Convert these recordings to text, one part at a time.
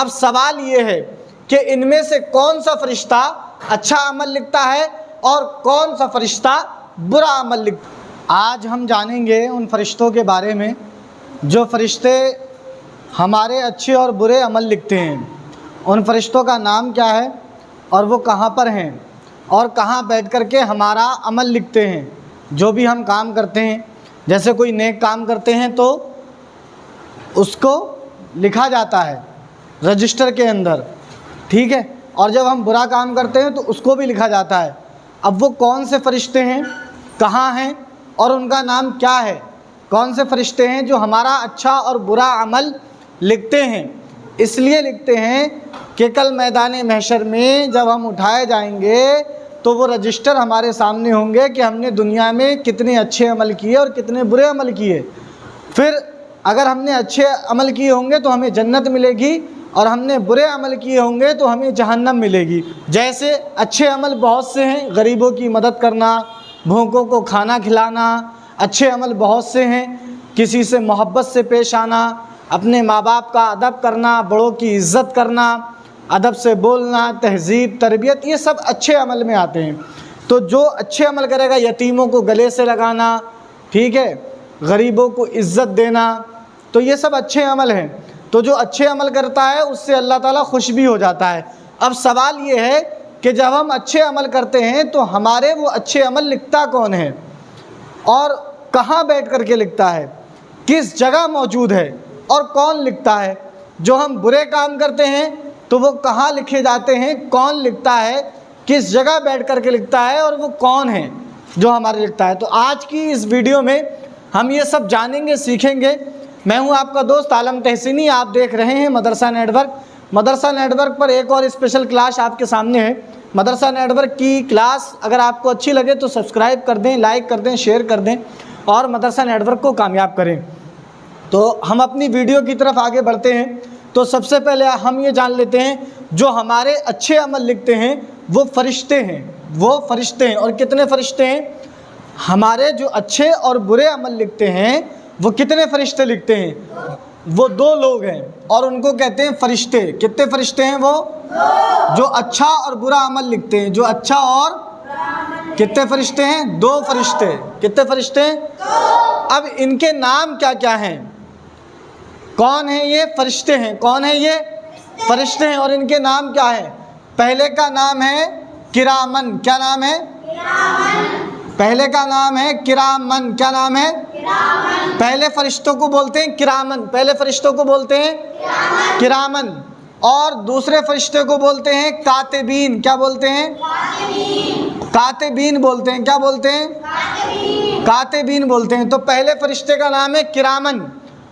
अब सवाल ये है कि इनमें से कौन सा फरिश्ता अच्छा अमल लिखता है और कौन सा फरिश्ता बुरा अमल लिखता है। आज हम जानेंगे उन फरिश्तों के बारे में जो फरिश्ते हमारे अच्छे और बुरे अमल लिखते हैं। उन फरिश्तों का नाम क्या है और वो कहाँ पर हैं और कहाँ बैठ कर के हमारा अमल लिखते हैं। जो भी हम काम करते हैं, जैसे कोई नेक काम करते हैं तो उसको लिखा जाता है रजिस्टर के अंदर, ठीक है, और जब हम बुरा काम करते हैं तो उसको भी लिखा जाता है। अब वो कौन से फरिश्ते हैं, कहाँ हैं और उनका नाम क्या है। कौन से फरिश्ते हैं जो हमारा अच्छा और बुरा अमल लिखते हैं। इसलिए लिखते हैं कि कल मैदान महशर में जब हम उठाए जाएंगे तो वो रजिस्टर हमारे सामने होंगे कि हमने दुनिया में कितने अच्छे अमल किए और कितने बुरे अमल किए। फिर अगर हमने अच्छे अमल किए होंगे तो हमें जन्नत मिलेगी और हमने बुरे अमल किए होंगे तो हमें जहन्नम मिलेगी। जैसे अच्छे अमल बहुत से हैं, गरीबों की मदद करना, भूखों को खाना खिलाना। अच्छे अमल बहुत से हैं, किसी से मोहब्बत से पेश आना, अपने माँ बाप का अदब करना, बड़ों की इज़्ज़त करना, अदब से बोलना, तहज़ीब, तरबियत, ये सब अच्छे अमल में आते हैं। तो जो अच्छे अमल करेगा, यतीमों को गले से लगाना, ठीक है, गरीबों को इज़्ज़त देना, तो ये सब अच्छे अमल हैं। तो जो अच्छे अमल करता है उससे अल्लाह ताला खुश भी हो जाता है। अब सवाल ये है कि जब हम अच्छे अमल करते हैं तो हमारे वो अच्छे अमल लिखता कौन है और कहाँ बैठ कर के लिखता है, किस जगह मौजूद है और कौन लिखता है। जो हम बुरे काम करते हैं तो वो कहाँ लिखे जाते हैं, कौन लिखता है, किस जगह बैठ कर के लिखता है और वो कौन है जो हमारे लिखता है। तो आज की इस वीडियो में हम ये सब जानेंगे, सीखेंगे। मैं हूँ आपका दोस्त आलम तहसीनी, आप देख रहे हैं मदरसा नेटवर्क। मदरसा नेटवर्क पर एक और स्पेशल क्लास आपके सामने है। मदरसा नेटवर्क की क्लास अगर आपको अच्छी लगे तो सब्सक्राइब कर दें, लाइक कर दें, शेयर कर दें और मदरसा नेटवर्क को कामयाब करें। तो हम अपनी वीडियो की तरफ आगे बढ़ते हैं। तो सबसे पहले हम ये जान लेते हैं जो हमारे अच्छे अमल लिखते हैं वो फरिश्ते हैं। वो फरिश्ते हैं और कितने फरिश्ते हैं। हमारे जो अच्छे और बुरे अमल लिखते हैं वो कितने फरिश्ते लिखते हैं, वो 2 लोग हैं और उनको कहते हैं फरिश्ते। कितने फरिश्ते हैं वो, जो अच्छा और बुरा अमल लिखते हैं। जो अच्छा और कितने फरिश्ते हैं, 2 फरिश्ते। कितने फरिश्ते हैं। अब इनके नाम क्या क्या हैं, कौन है ये फरिश्ते हैं, कौन है ये फरिश्ते हैं और इनके नाम क्या है। पहले का नाम है किरामन। क्या नाम है, पहले का नाम है किरामन। क्या नाम है, पहले फरिश्तों को बोलते हैं किरामन। पहले फरिश्तों को बोलते हैं किरामन और दूसरे फरिश्ते को बोलते हैं कातिबीन। क्या बोलते हैं, कातिबीन बोलते हैं। क्या बोलते हैं, कातिबीन बोलते हैं। तो पहले फरिश्ते का नाम है किरामन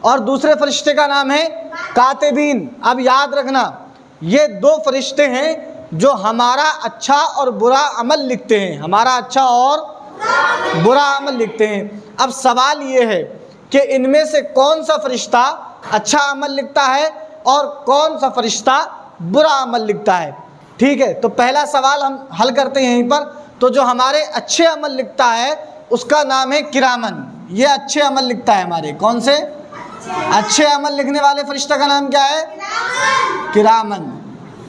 और दूसरे फरिश्ते का नाम है कातिबीन। अब याद रखना ये 2 फरिश्ते हैं जो हमारा अच्छा और बुरा अमल लिखते हैं। हमारा अच्छा और बुरा अमल लिखते हैं। अब सवाल ये है कि इनमें से कौन सा फरिश्ता अच्छा अमल लिखता है और कौन सा फरिश्ता बुरा अमल लिखता है। ठीक है, तो पहला सवाल हम हल करते हैं यहीं पर। तो जो हमारे अच्छे अमल लिखता है उसका नाम है किरामन। ये अच्छे अमल लिखता है हमारे। कौन से अच्छे अमल लिखने वाले फरिश्ता का नाम क्या है, किरामन।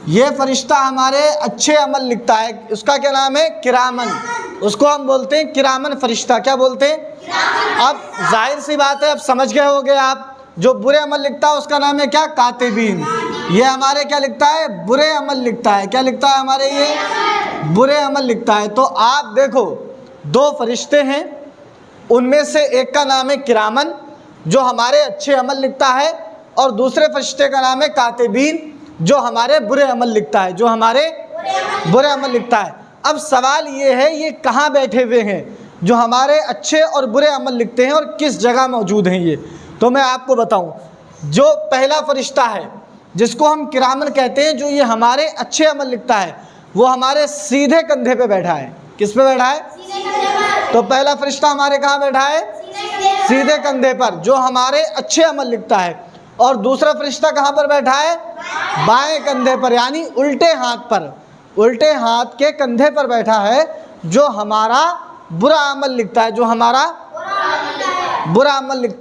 ये फरिश्ता हमारे अच्छे अमल लिखता है, उसका क्या नाम है, किरामन। उसको हम बोलते हैं किरामन फरिश्ता। क्या बोलते हैं। अब जाहिर सी बात है, अब समझ गए होंगे आप। जो बुरे अमल लिखता है उसका नाम है क्या, कातिबीन। ये हमारे क्या लिखता है, बुरे अमल लिखता है। क्या लिखता है हमारे, ये बुरे अमल लिखता है। तो आप देखो 2 फरिश्ते हैं, उनमें से एक का नाम है किरामन जो हमारे अच्छे अमल लिखता है और दूसरे फरिश्ते का नाम है कातिबीन जो हमारे बुरे अमल लिखता है, जो हमारे बुरे अमल लिखता है। अब सवाल ये है ये कहाँ बैठे हुए हैं जो हमारे अच्छे और बुरे अमल लिखते हैं और किस जगह मौजूद हैं ये। तो मैं आपको बताऊं, जो पहला फरिश्ता है जिसको हम किरामन कहते हैं, जो ये हमारे अच्छे अमल लिखता है, वो हमारे सीधे कंधे पे बैठा है। किस पे बैठा है, तो पहला फरिश्ता हमारे कहाँ बैठा है, सीधे कंधे पर, जो हमारे अच्छे अमल लिखता है। और दूसरा फरिश्ता कहाँ पर बैठा है, बाएं कंधे पर, यानी उल्टे हाथ पर, उल्टे हाथ के कंधे पर बैठा है, जो हमारा बुरा अमल लिखता है, जो हमारा बुरा अमल लिखता है।